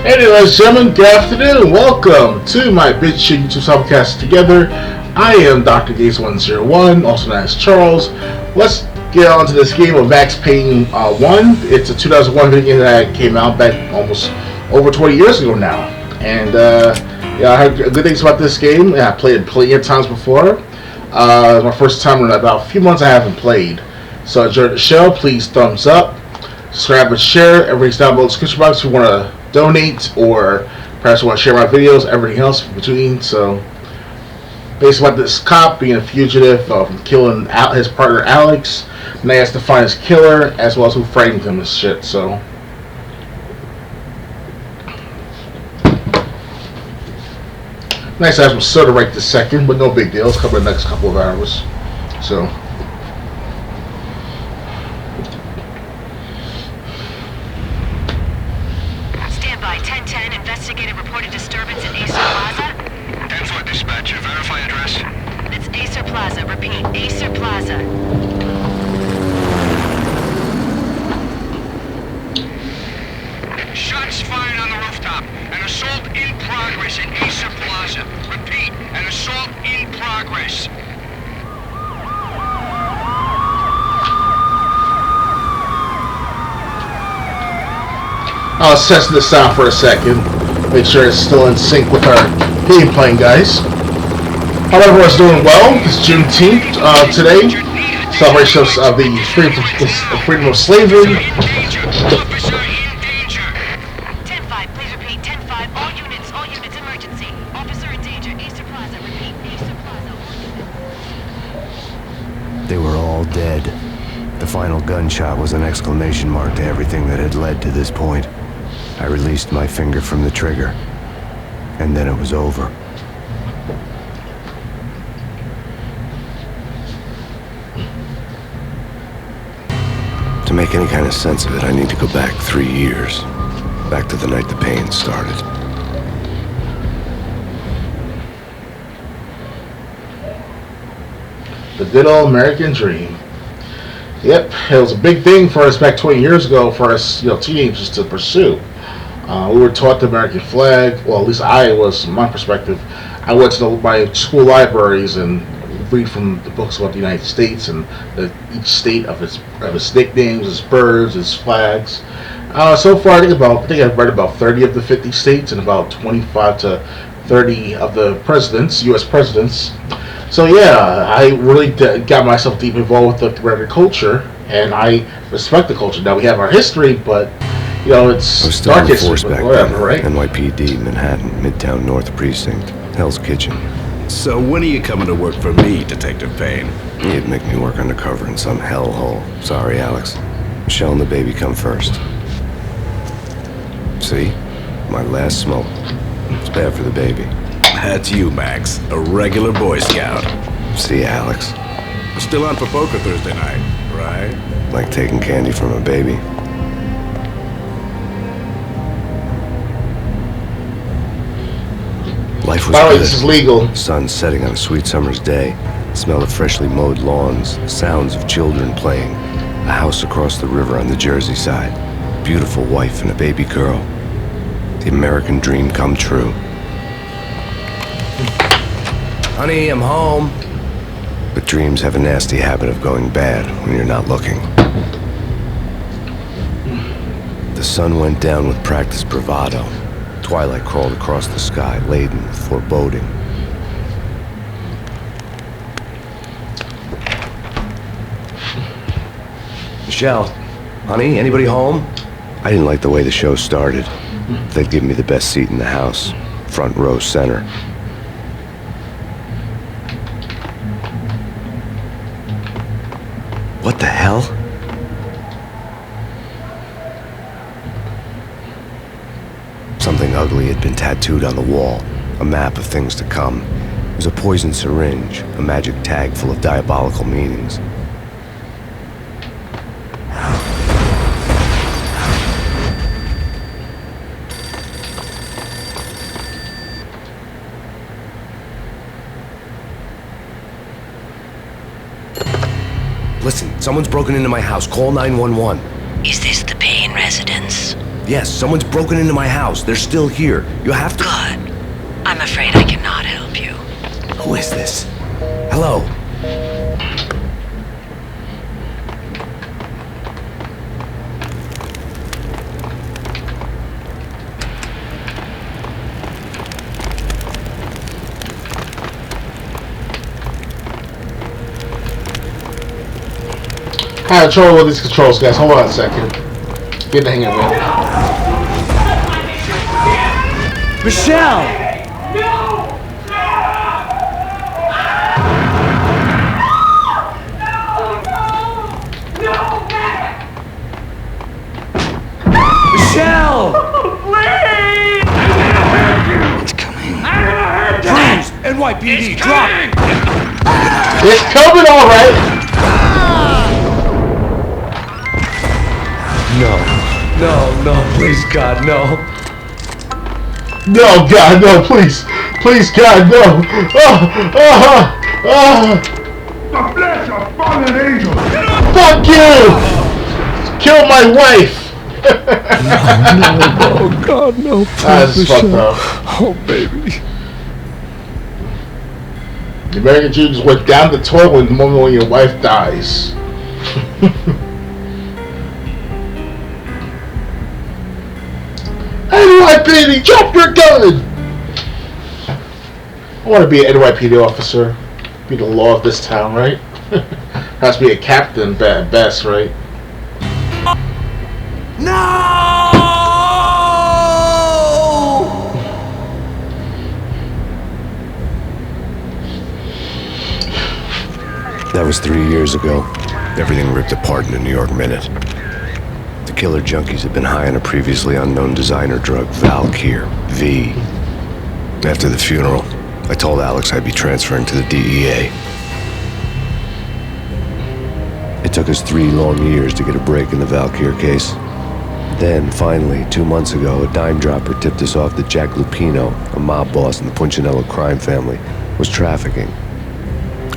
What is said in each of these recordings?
Hey there, ladies and gentlemen, good afternoon. Welcome to my BitChute YouTube simulcast together. I am DoctorGames101, also known as Charles. Let's get on to this game of Max Payne 1. It's a 2001 video game that came out back almost over 20 years ago now. And yeah, I heard good things about this game. I played it plenty of times before. My first time in about a few months I haven't played. So enjoy the show. Please thumbs up, subscribe and share. Everything's down below in the description box if you want to donate or perhaps want to share my videos, everything else in between. So basically about this cop being a fugitive from killing his partner Alex, and they has to find his killer as well as who framed him and shit. So nice to have some soda right this second, but no big deal. It's coming in the next couple of hours. So Standby 1010, investigative reported disturbance in Acer Plaza. 10-4 dispatcher, verify address. It's Acer Plaza, repeat, Acer Plaza. Shots fired on the rooftop. An assault in progress in Acer Plaza. Repeat, an assault in progress. I'll assess this out for a second. Make sure it's still in sync with our game playing, guys. Hope everyone's doing well. It's Juneteenth today. Celebration of the freedom of slavery. Officer in danger. 10-5, please repeat, 10-5, all units, emergency. Officer in danger, Acer Plaza, repeat, Acer Plaza, all units. They were all dead. The final gunshot was an exclamation mark to everything that had led to this point. I released my finger from the trigger, and then it was over. To make any kind of sense of it, I need to go back 3 years. Back to the night the pain started. The good old American dream. Yep, it was a big thing for us back 20 years ago for us, teenagers to pursue. We were taught the American flag. Well, at least I was, from my perspective. I went to my school libraries and read from the books about the United States and each state of its nicknames, its birds, its flags. So far, I think I've read about 30 of the 50 states and about 25 to 30 of the presidents, U.S. presidents. So yeah, I really got myself deep involved with the American culture, and I respect the culture. Now we have our history, but it's I was still dark in the history, force but back whatever, then. right? NYPD, Manhattan, Midtown North Precinct, Hell's Kitchen. So when are you coming to work for me, Detective Payne? You'd make me work undercover in some hellhole. Sorry, Alex. Michelle and the baby come first. See? My last smoke. It's bad for the baby. That's you, Max. A regular Boy Scout. See, Alex? Still on for poker Thursday night, right? Like taking candy from a baby. Life was By the way, good. this is legal. Sun setting on a sweet summer's day. Smell of freshly mowed lawns. Sounds of children playing. A house across the river on the Jersey side. Beautiful wife and a baby girl. The American dream come true. Honey, I'm home. But dreams have a nasty habit of going bad when you're not looking. The sun went down with practiced bravado. Twilight crawled across the sky, laden with foreboding. Michelle, honey, anybody home? I didn't like the way the show started. They'd give me the best seat in the house, front row center. What the hell? Something ugly had been tattooed on the wall, a map of things to come. It was a poison syringe, a magic tag full of diabolical meanings. Listen, someone's broken into my house. Call 911. Is this the Payne residence? Yes, someone's broken into my house. They're still here. You have to... Good. I'm afraid I cannot help you. Who is this? Hello? I have trouble with these controls, guys. Hold on a second. Get the hang of it. Michelle! Michelle! It's coming. Freeze! NYPD, drop! It's coming, all right. No, please, God, no. No, God, no, please. Please, God, no. The flesh of fallen angels! Fuck you! Kill my wife! Oh, God, no. This is fucked up. Oh, baby. The American Jew just went down the toilet the moment when your wife dies. NYPD, drop your gun! I want to be an NYPD officer. Be the law of this town, right? Has to be a captain at best, right? No! That was 3 years ago. Everything ripped apart in a New York minute. The killer junkies had been high on a previously unknown designer drug, Valkyr, V. After the funeral, I told Alex I'd be transferring to the DEA. It took us 3 long years to get a break in the Valkyr case. Then, finally, 2 months ago, a dime dropper tipped us off that Jack Lupino, a mob boss in the Punchinello crime family, was trafficking.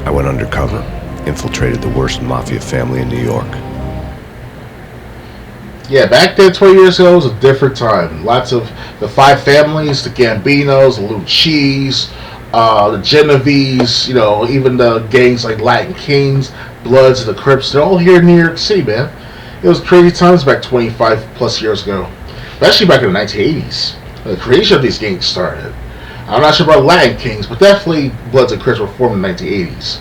I went undercover, infiltrated the worst mafia family in New York. Yeah, back then, 20 years ago, was a different time. Lots of the 5 families, the Gambinos, the Lucchese, the Genovese, you know, even the gangs like Latin Kings, Bloods, the Crips, they're all here in New York City, man. It was crazy times back 25 plus years ago. Especially back in the 1980s. The creation of these gangs started. I'm not sure about Latin Kings, but definitely Bloods and Crips were formed in the 1980s.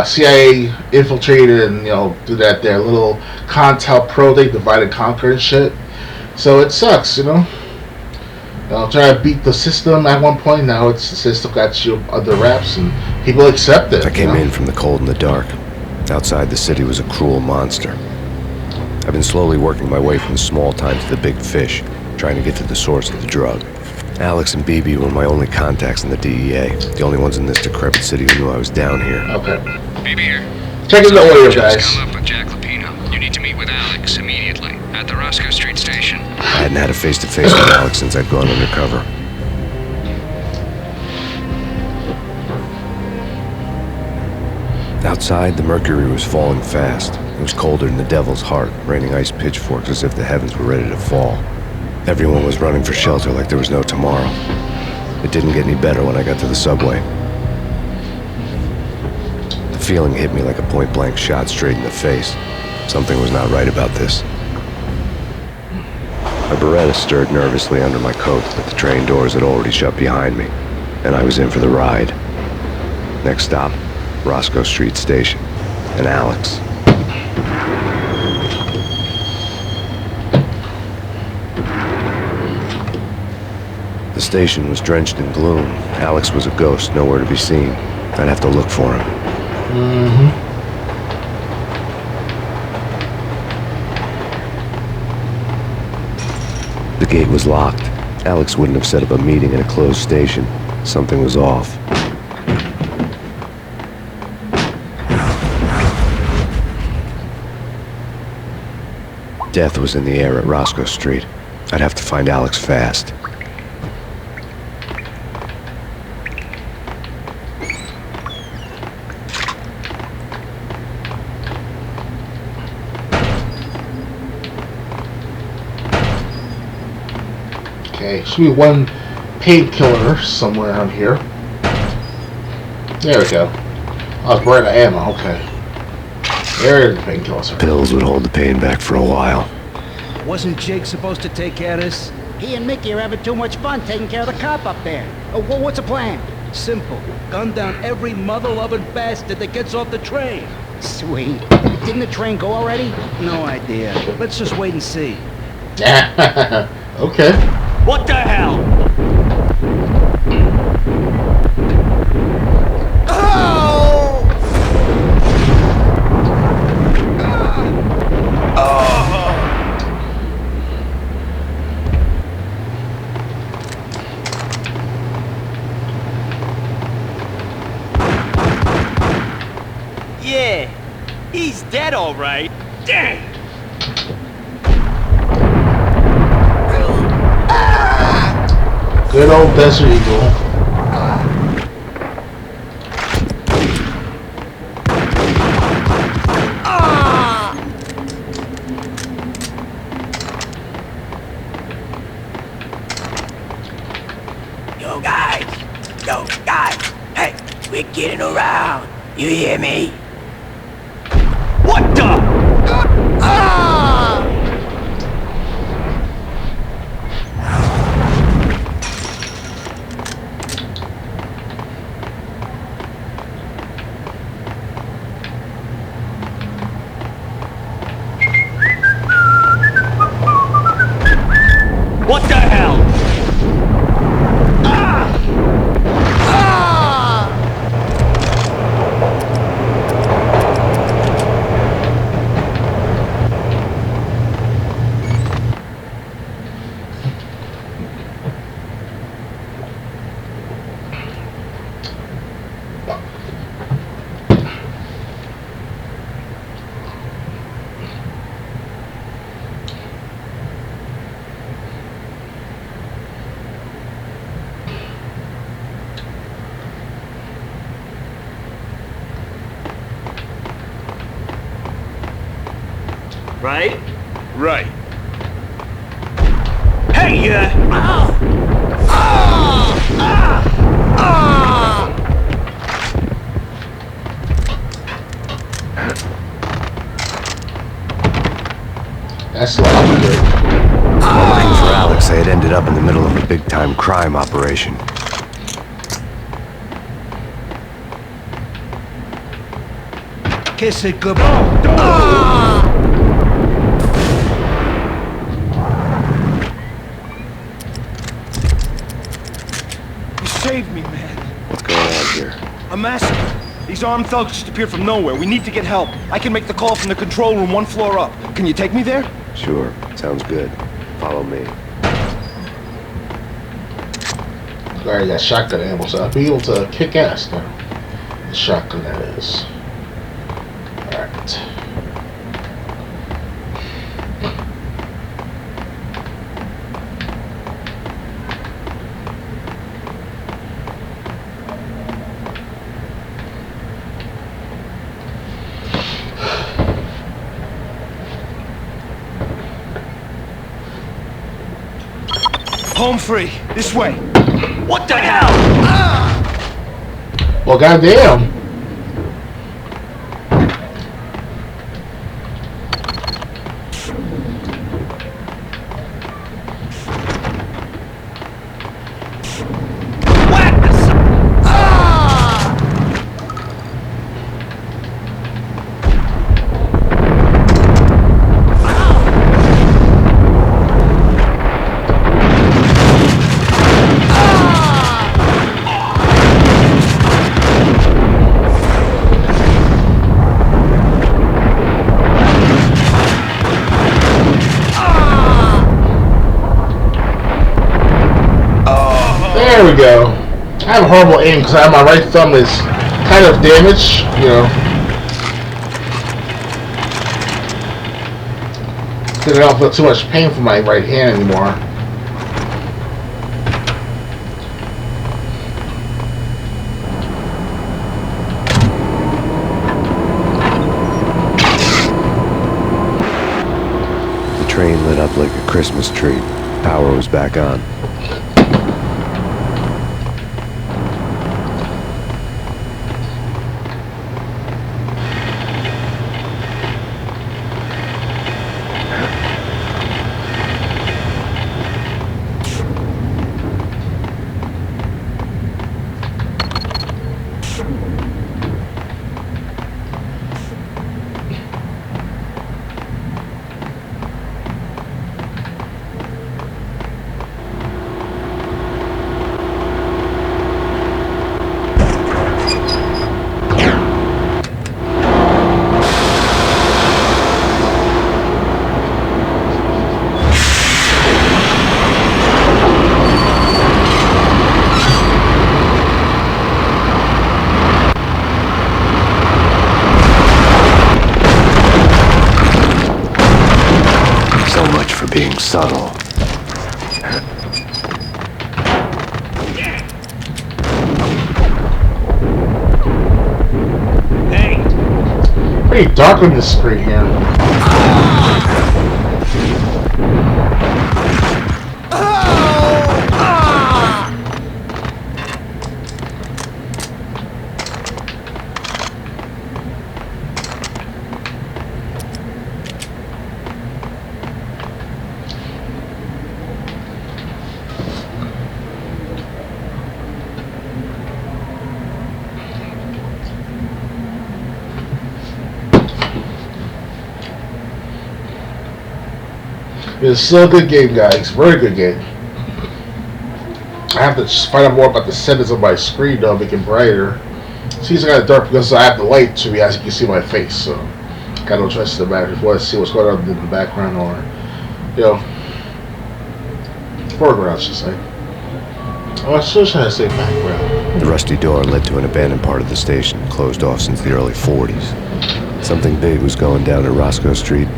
CIA infiltrated and, you know, do that their little CONTELPRO, they divide and conquer and shit. So it sucks, you know. Trying to beat the system at one point, now it's the system got you under wraps and people accept it. I came in from the cold and the dark. Outside the city was a cruel monster. I've been slowly working my way from the small time to the big fish, trying to get to the source of the drug. Alex and BB were my only contacts in the DEA, the only ones in this decrepit city who knew I was down here. Okay. Baby here. Check in the audio, Just guys. come up with Jack Lupino. You need to meet with Alex immediately at the Roscoe Street station. I hadn't had a face-to-face with Alex since I'd gone undercover. Outside, the mercury was falling fast. It was colder than the devil's heart, raining ice pitchforks as if the heavens were ready to fall. Everyone was running for shelter like there was no tomorrow. It didn't get any better when I got to the subway. The feeling hit me like a point-blank shot straight in the face. Something was not right about this. My Beretta stirred nervously under my coat, but the train doors had already shut behind me, and I was in for the ride. Next stop, Roscoe Street Station, and Alex. The station was drenched in gloom. Alex was a ghost, nowhere to be seen. I'd have to look for him. The gate was locked. Alex wouldn't have set up a meeting in a closed station. Something was off. Death was in the air at Roscoe Street. I'd have to find Alex fast. Okay, should be one painkiller somewhere around here. There we go. Oh, it's right out of ammo. Okay. There's the painkiller. Sorry. Pills would hold the pain back for a while. Wasn't Jake supposed to take care of this? He and Mickey are having too much fun taking care of the cop up there. What's the plan? Simple. Gun down every mother-loving bastard that gets off the train. Sweet. Didn't the train go already? No idea. Let's just wait and see. Okay. What the hell? Yeah, he's dead all right. Dang! Good old Desert Eagle. Yo guys, hey, we're getting around. You hear me? What the? What the hell? Right? Right. Hey, That's a lot of good. Lucky for Alex, they had ended up in the middle of a big-time crime operation. Kiss it goodbye. You saved me, man. What's going on here? A massacre. These armed thugs just appeared from nowhere. We need to get help. I can make the call from the control room 1 floor up. Can you take me there? Sure, sounds good. Follow me. Alright, that shotgun ammo, so I'll be able to kick ass now. The shotgun, that is. Alright. Home free. This way. what the hell? Well, goddamn. There we go. I have a horrible aim because my right thumb is kind of damaged, you know. Because I don't feel too much pain from my right hand anymore. The train lit up like a Christmas tree. Power was back on. much for being subtle. Hey! Pretty dark on this screen here. It's still a good game, guys. Very good game. I have to just find out more about the settings of my screen, though, make it brighter. See, it's kind of dark because I have the light to me, as you can see my face, so got no choice in the matter. If you want to see what's going on in the background, or, you know, foreground, I should say. Oh, I was still trying to say background. The rusty door led to an abandoned part of the station, closed off since the early 40s. Something big was going down at Roscoe Street.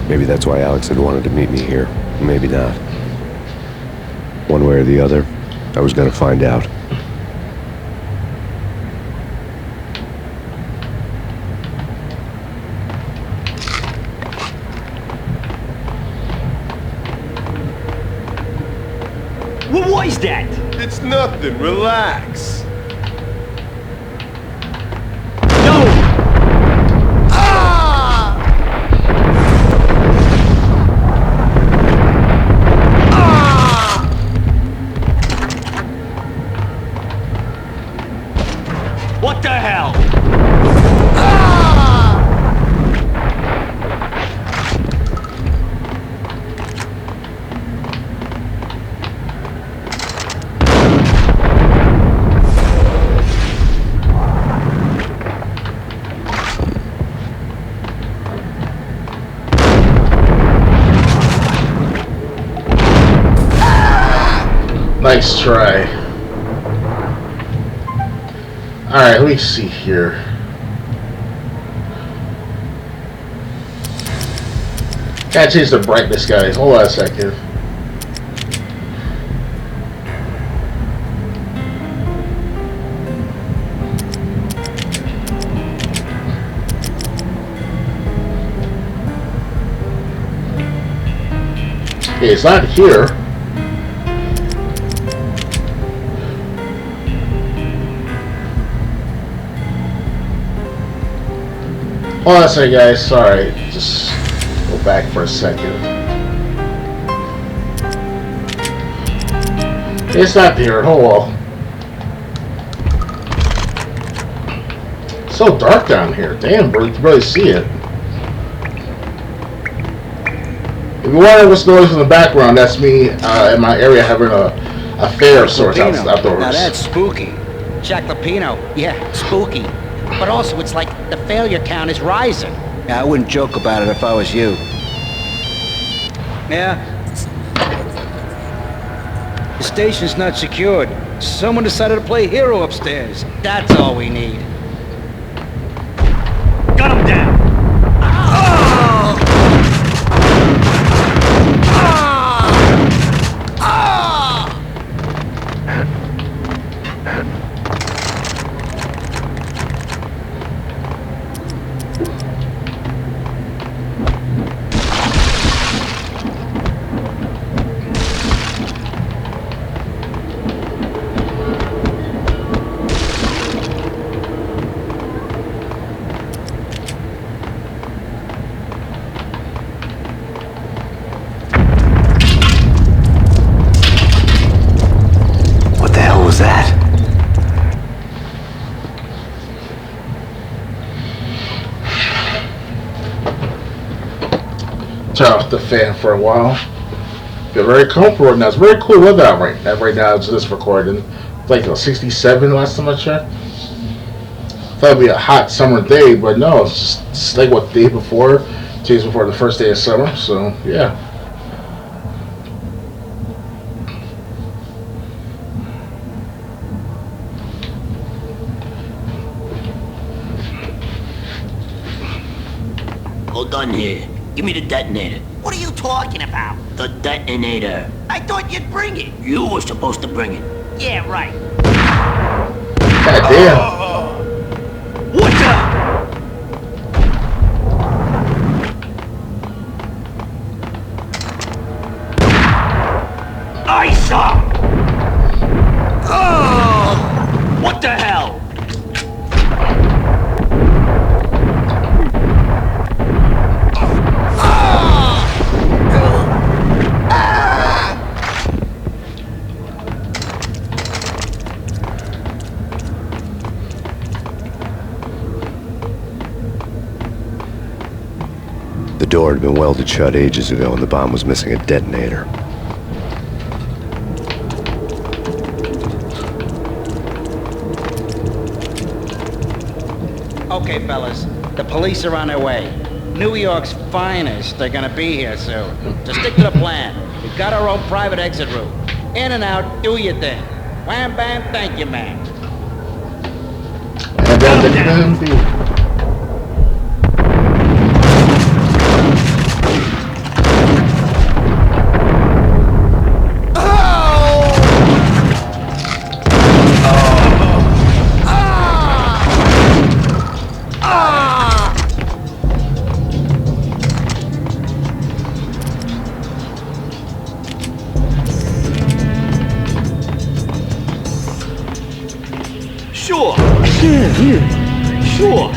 Maybe that's why Alex had wanted to meet me here. Maybe not. One way or the other, I was going to find out. What is that? It's nothing. Relax. No! What the hell? Nice try. Alright, let me see here. Gotta change the brightness, guys. Hold on a second. Okay, it's not here. Hold on a second, guys. Sorry. Just go back for a second. It's not here. Oh well. It's so dark down here. Damn, bro. You can barely see it. If you wonder what's going on in the background, that's me in my area having a fair of sorts outdoors. Now that's spooky. Jack Lapino. Yeah, spooky. But also, it's like the failure count is rising. Yeah, I wouldn't joke about it if I was you. Yeah? The station's not secured. Someone decided to play hero upstairs. That's all we need. Gun him down! Turn off the fan for a while. Feel very comfortable now. It's very cool weather out right now. It's just recording. It's like 67 last time I checked. Thought it'd be a hot summer day, but no, it's just like what, the day before, 2 days before the first day of summer. So yeah. Hold on here. Give me the detonator. What are you talking about? The detonator. I thought you'd bring it. You were supposed to bring it. Yeah, right. God damn. What the? Isa! What the hell? The door had been welded shut ages ago and the bomb was missing a detonator. Okay, fellas. The police are on their way. New York's finest are gonna be here soon. So stick to the plan. We've got our own private exit route. In and out, do your thing. Wham bam, thank you, man. Sure. Sure.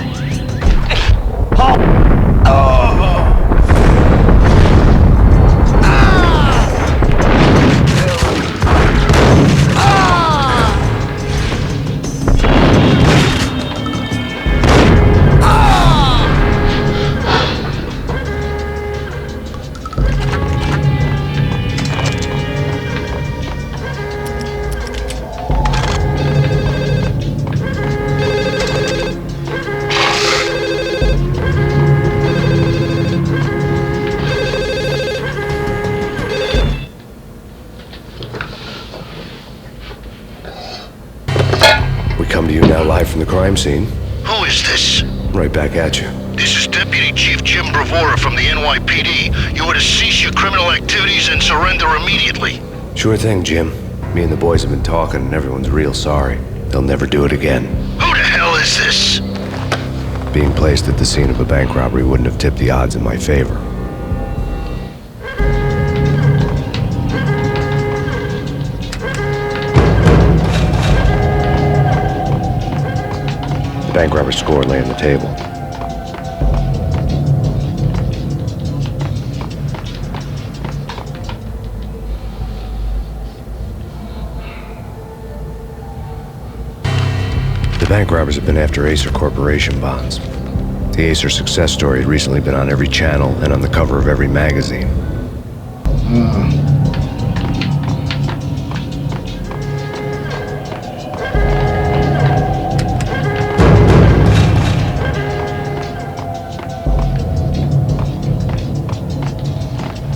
Come to you now live from the crime scene. Who is this? Right back at you. This is Deputy Chief Jim Bravura from the NYPD. You are to cease your criminal activities and surrender immediately. Sure thing, Jim. Me and the boys have been talking and everyone's real sorry. They'll never do it again. Who the hell is this? Being placed at the scene of a bank robbery wouldn't have tipped the odds in my favor. The bank robber's score lay on the table. The bank robbers have been after Acer Corporation bonds. The Acer success story had recently been on every channel and on the cover of every magazine.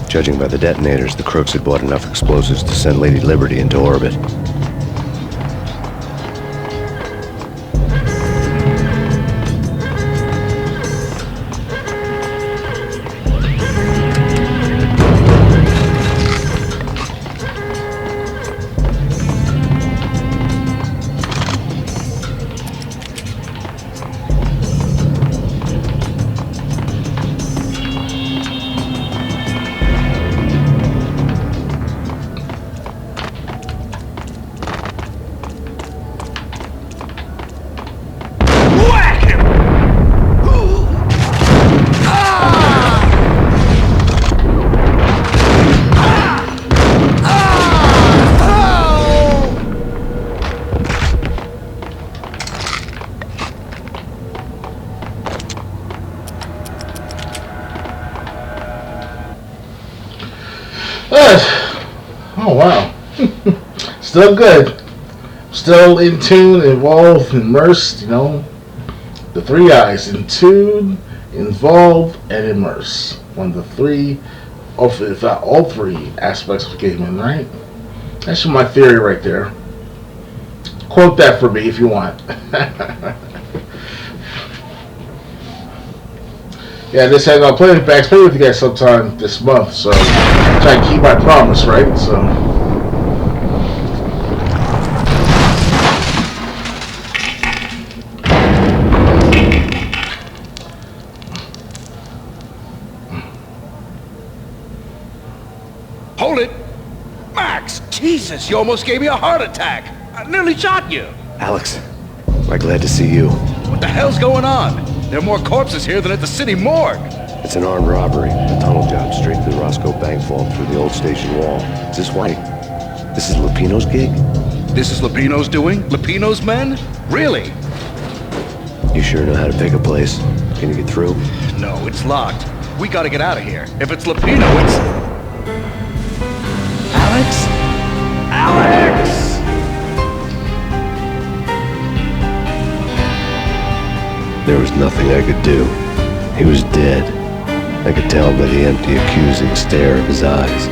Judging by the detonators, the crooks had bought enough explosives to send Lady Liberty into orbit. Oh wow. Still good. Still in tune, involved, immersed, you know. The three I's: in tune, involved, and immerse. One of the three, if not all three aspects of gaming, right? That's my theory right there. Quote that for me if you want. Yeah, they said I'll play with you guys sometime this month, so I'm trying to keep my promise, right? So. Hold it! Max! Jesus, you almost gave me a heart attack! I nearly shot you! Alex, I'm glad to see you. What the hell's going on? There are more corpses here than at the city morgue. It's an armed robbery. A tunnel job straight to the Roscoe Bank vault through the old station wall. Is this why? This is Lupino's gig? This is Lupino's doing? Lupino's men? Really? You sure know how to pick a place? Can you get through? No, it's locked. We gotta get out of here. If it's Lupino, it's... Alex? Alex! There was nothing I could do. He was dead. I could tell by the empty, accusing stare of his eyes.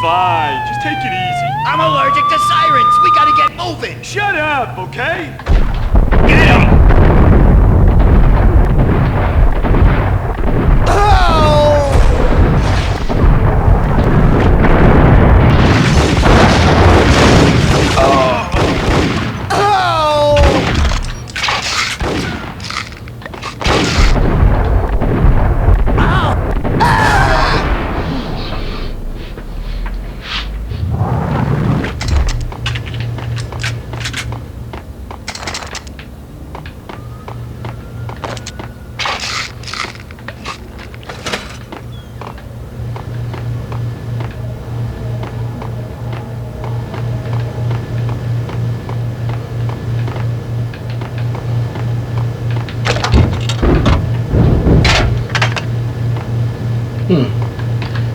Fine, just take it easy. I'm allergic to sirens. We gotta get moving. Shut up, okay? Get him!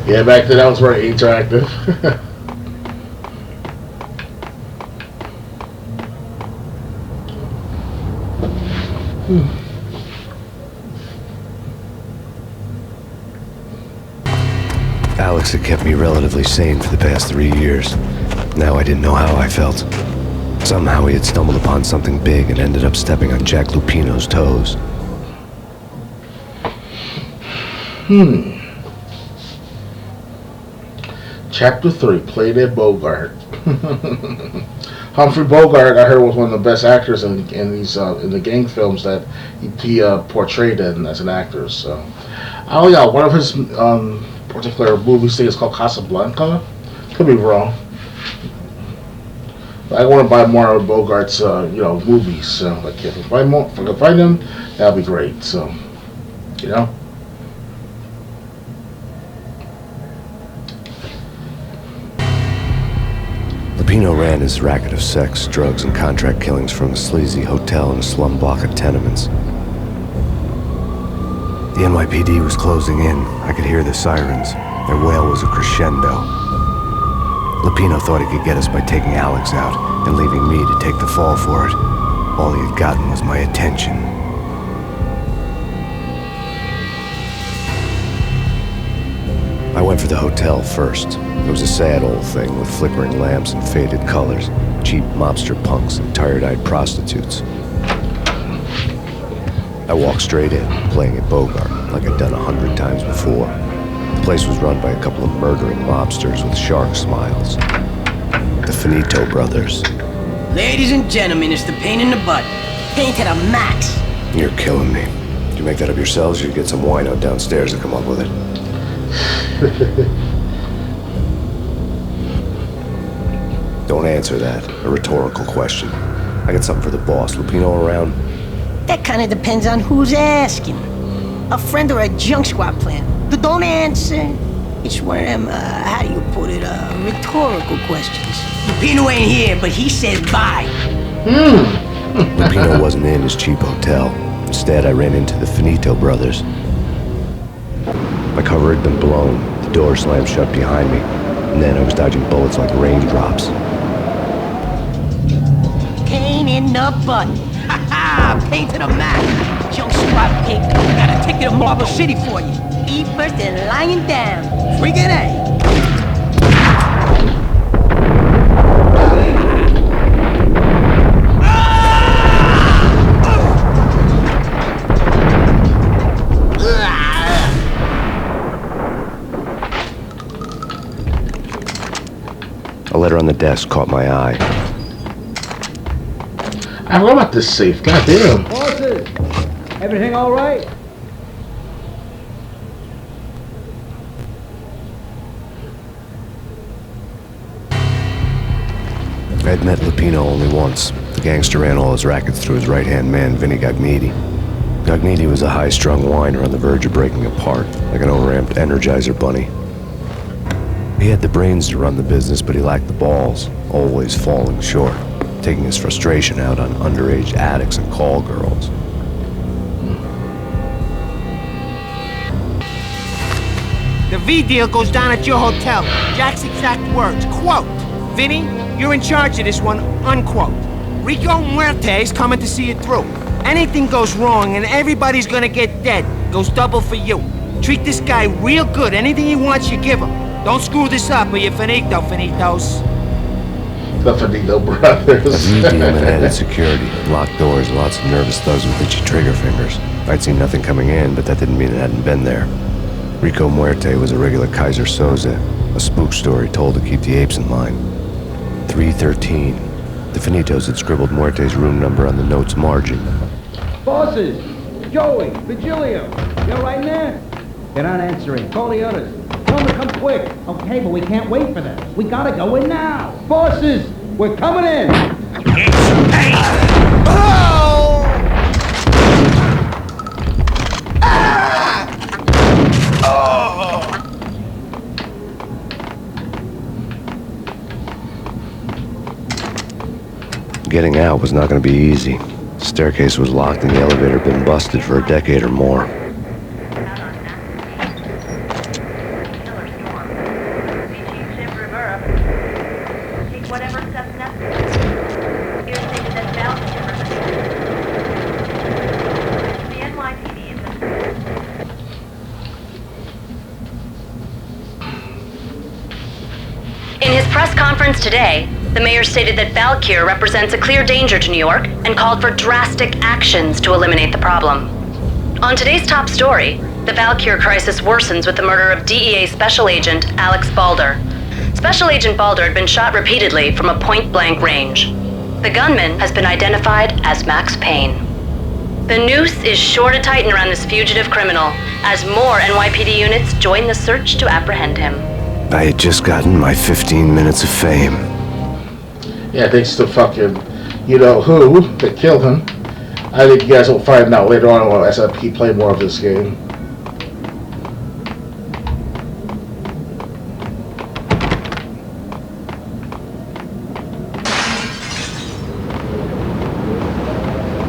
Yeah, back then that was very interactive. Alex had kept me relatively sane for the past 3 years. Now I didn't know how I felt. Somehow he had stumbled upon something big and ended up stepping on Jack Lupino's toes. Chapter 3, Played at Bogart. Humphrey Bogart, I heard, was one of the best actors in the gang films that he portrayed in as an actor. So, oh yeah, one of his particular movies is called Casablanca. Could be wrong. I want to buy more of Bogart's movies. So, like, if I can find them, that'd be great. So, you know. Lupino ran his racket of sex, drugs, and contract killings from a sleazy hotel in a slum block of tenements. The NYPD was closing in. I could hear the sirens. Their wail was a crescendo. Lupino thought he could get us by taking Alex out and leaving me to take the fall for it. All he had gotten was my attention. I went for the hotel first. It was a sad old thing with flickering lamps and faded colors, cheap mobster punks and tired-eyed prostitutes. I walked straight in, playing at Bogart, like I'd done 100 times before. The place was run by a couple of murdering mobsters with shark smiles. The Finito brothers. Ladies and gentlemen, it's the Payne in the butt. Payne to the max. You're killing me. Did you make that up yourselves, or you get some wino downstairs to come up with it? Don't answer that. A rhetorical question. I got something for the boss. Lupino around? That kind of depends on who's asking. A friend or a junk squad plan. Don't answer. It's one of them, how do you put it, rhetorical questions. Lupino ain't here, but he says bye. Lupino wasn't in his cheap hotel. Instead, I ran into the Finito brothers. My cover had been blown, the door slammed shut behind me, and then I was dodging bullets like raindrops. Payne in the butt. Ha ha! Payne to the max. Young swap pig. Got a ticket to Marble City for you. Eat first and lying down. Friggin' A. A letter on the desk caught my eye. I forgot about this safe. God damn. Bosses, everything all right? I'd met Lupino only once. The gangster ran all his rackets through his right-hand man, Vinny Gagniti. Gagniti was a high-strung whiner on the verge of breaking apart, like an overamped Energizer bunny. He had the brains to run the business, but he lacked the balls, always falling short, taking his frustration out on underage addicts and call girls. The V deal goes down at your hotel. Jack's exact words, quote, "Vinny, you're in charge of this one," unquote. Rico Muerte's coming to see it through. Anything goes wrong and everybody's gonna get dead, goes double for you. Treat this guy real good. Anything he wants, you give him. Don't screw this up or you're finito, finitos. The Finito brothers. A V deal and added security, locked doors, and lots of nervous thugs with itchy trigger fingers. I'd seen nothing coming in, but that didn't mean it hadn't been there. Rico Muerte was a regular Kaiser Soze, a spook story told to keep the apes in line. 313. The Finitos had scribbled Muerte's room number on the note's margin. Bosses, Joey, Vigilio, you all right in there? They're not answering. Call the others. Tell them to come quick. Okay, but we can't wait for them. We gotta go in now. Bosses, we're coming in. It's Payne! Oh! Ah! Oh! Getting out was not going to be easy. The staircase was locked and the elevator had been busted for a decade or more. In his press conference today, the mayor stated that Valkyr represents a clear danger to New York and called for drastic actions to eliminate the problem. On today's top story, the Valkyr crisis worsens with the murder of DEA Special Agent Alex Balder. Special Agent Balder had been shot repeatedly from a point-blank range. The gunman has been identified as Max Payne. The noose is sure to tighten around this fugitive criminal as more NYPD units join the search to apprehend him. I had just gotten my 15 minutes of fame. Yeah, thanks to fucking, you know who, that killed him. I think you guys will find out later on as I keep playing more of this game.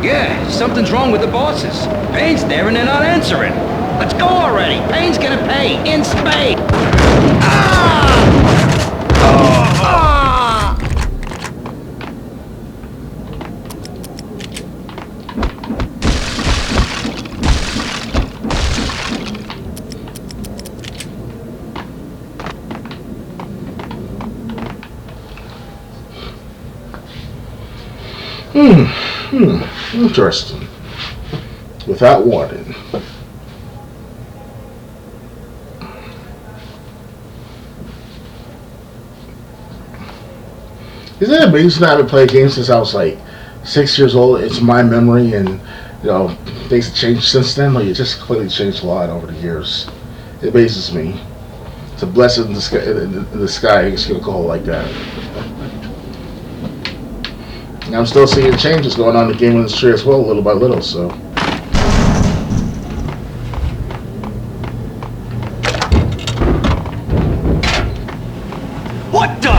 Yeah, something's wrong with the bosses. Payne's there and they're not answering. Let's go already. Payne's gonna pay in spades. Ah! Oh! Ah! Interesting. Without warning. Isn't it amazing that I haven't played games since I was like 6 years old? It's my memory, and you know things have changed since then. Like it just completely changed a lot over the years. It amazes me. It's a blessing in the sky. It's gonna go like that. And I'm still seeing changes going on in the game industry as well, little by little. So. What the?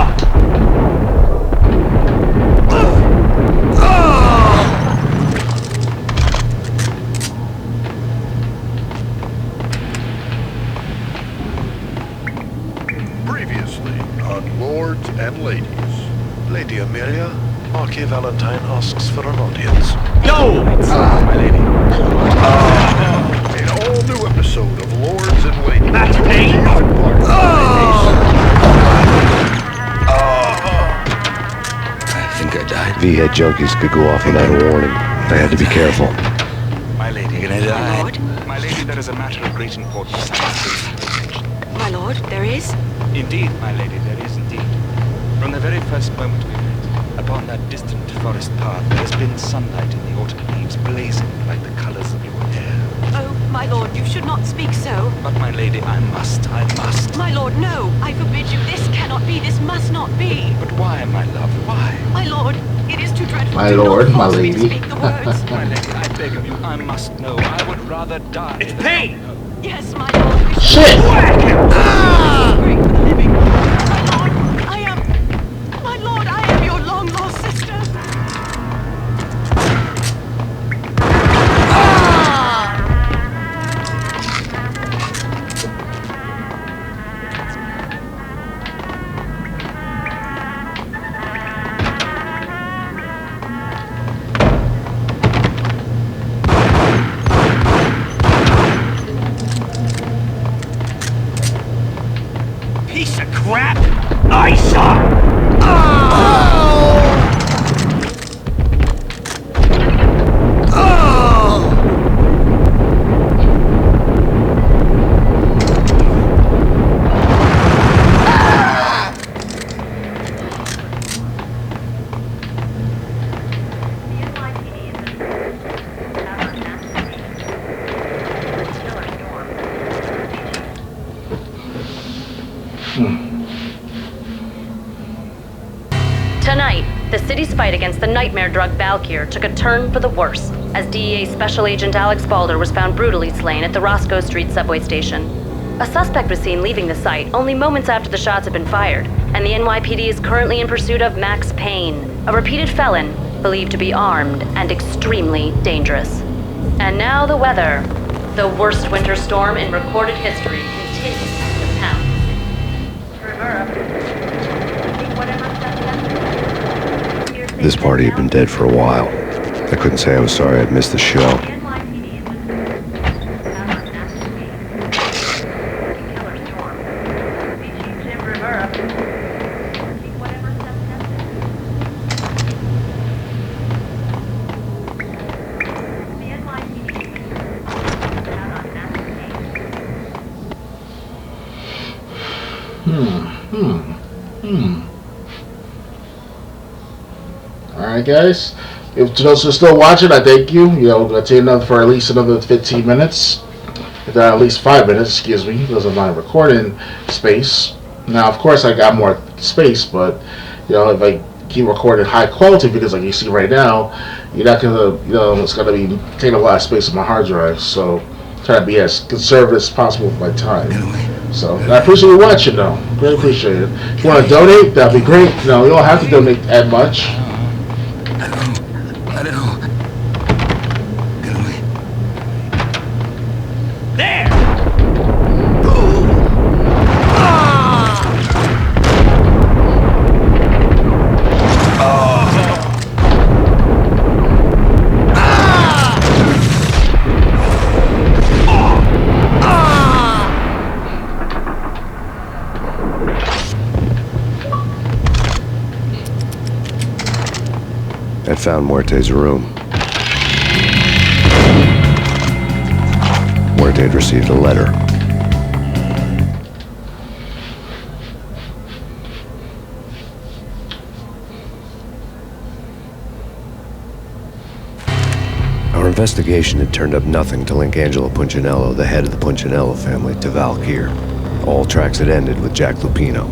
and ladies. Lady Amelia, Marquis Valentine asks for an audience. Yo! My lady. An all-new episode of Lords and Ladies. That's Payne! I think I died. V-head junkies could go off without a warning. I had to be careful. My lady, My lord? my lady, there is a matter of great importance. My lord, there is? Indeed, my lady, there is indeed. From the very first moment we met, upon that distant forest path, there has been sunlight in the autumn leaves blazing like the colors of your hair. Oh, my lord, you should not speak so. But my lady, I must. My lord, no! I forbid you. This cannot be. This must not be. But why, my love, why? My lord, it is too dreadful. My Do lord, not my force me to lady. speak the words. My lady, I beg of you, I must know. I would rather die. It's Payne! Yes, my lord. We Shit! Great for the living. My lord, I am your long-lost sister. Piece of crap! I saw! Tonight, the city's fight against the nightmare drug Valkyr took a turn for the worse, as DEA Special Agent Alex Balder was found brutally slain at the Roscoe Street subway station. A suspect was seen leaving the site only moments after the shots had been fired, and the NYPD is currently in pursuit of Max Payne, a repeated felon believed to be armed and extremely dangerous. And now the weather. The worst winter storm in recorded history continues to pound. This party had been dead for a while. I couldn't say I was sorry I'd missed the show. Alright, guys. If to those who are still watching, I thank you. You know, I'll take another for at least another 15 minutes. If there are at least 5 minutes, excuse me, because of my recording space. Now, of course, I got more space, but you know, if I keep recording high quality videos like you see right now, you're not gonna, you know, it's gonna be taking a lot of space on my hard drive. So, try to be as conservative as possible with my time. So, I appreciate you watching, though. Greatly appreciate it. If you want to donate, that'd be great. You know, you don't have to donate that much. There! I'd found Muerte's room. Muerte had received a letter. Our investigation had turned up nothing to link Angelo Punchinello, the head of the Punchinello family, to Valkyr. All tracks had ended with Jack Lupino.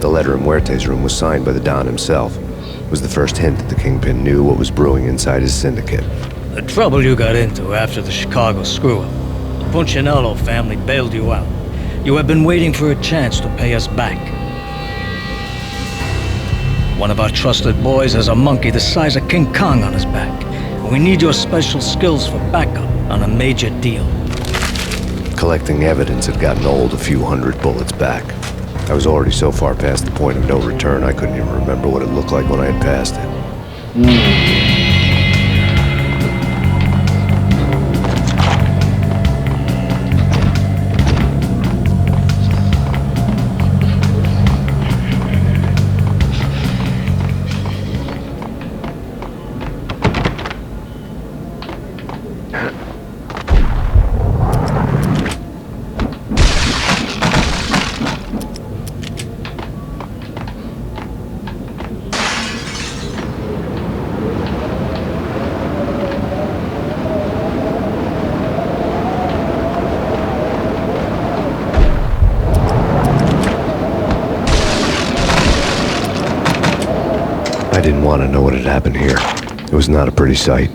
The letter in Muerte's room was signed by the Don himself. It was the first hint that the Kingpin knew what was brewing inside his syndicate. The trouble you got into after the Chicago screw-up. The Punchinello family bailed you out. You have been waiting for a chance to pay us back. One of our trusted boys has a monkey the size of King Kong on his back. We need your special skills for backup on a major deal. Collecting evidence had gotten old a few hundred bullets back. I was already so far past the point of no return, I couldn't even remember what it looked like when I had passed it. I didn't want to know what had happened here. It was not a pretty sight.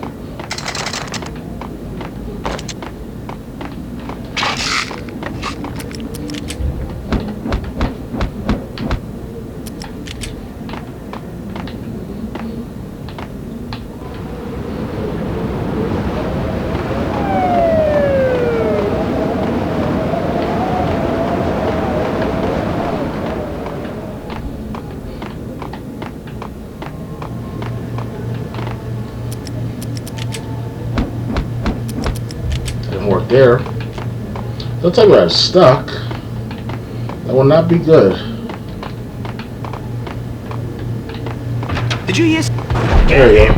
Work there. Don't tell me I was stuck. That will not be good. Did you hear? There you go.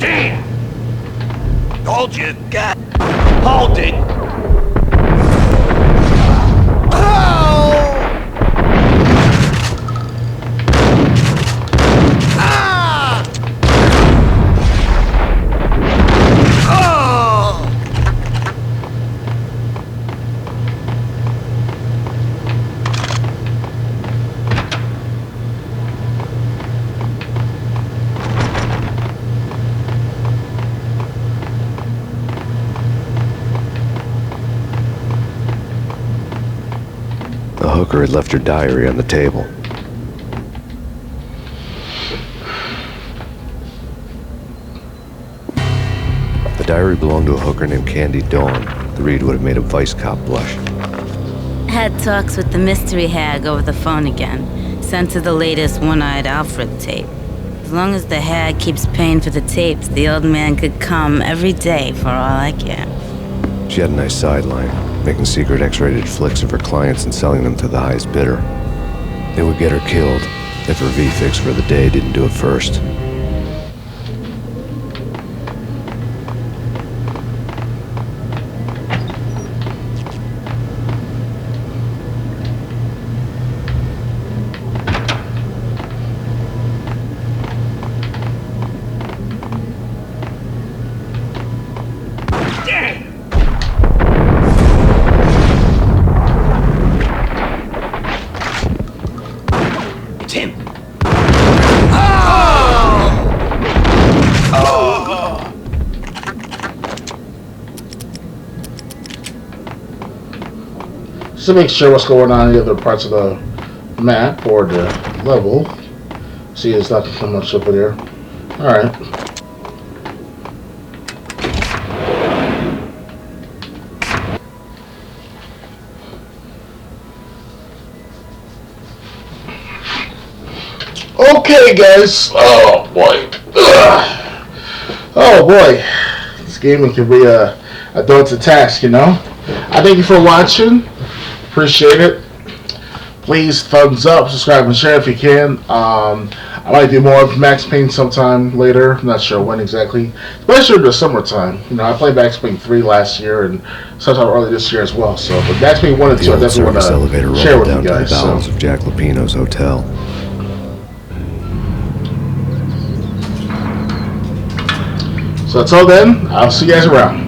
Damn! Told you, God. Hold it! The hooker had left her diary on the table. The diary belonged to a hooker named Candy Dawn. The read would have made a vice cop blush. Had talks with the mystery hag over the phone again. Sent her the latest One-Eyed Alfred tape. As long as the hag keeps paying for the tapes, the old man could come every day for all I care. She had a nice sideline, making secret X-rated flicks of her clients and selling them to the highest bidder. It would get her killed if her V-fix for the day didn't do it first. Just to make sure what's going on in the other parts of the map or the level. See, it's not so much over there. Alright. Okay, guys. Oh boy. Ugh. Oh boy. This gaming can be a daunting task, you know. I thank you for watching. Appreciate it. Please thumbs up, subscribe, and share if you can. I might do more of Max Payne sometime later. I'm not sure when exactly. Especially in the summertime. You know, I played Max Payne 3 last year and sometime early this year as well. So, but Max Payne 1 and 2 I definitely want to share with you guys. The bowels of Jack Lupino's hotel. So until then, I'll see you guys around.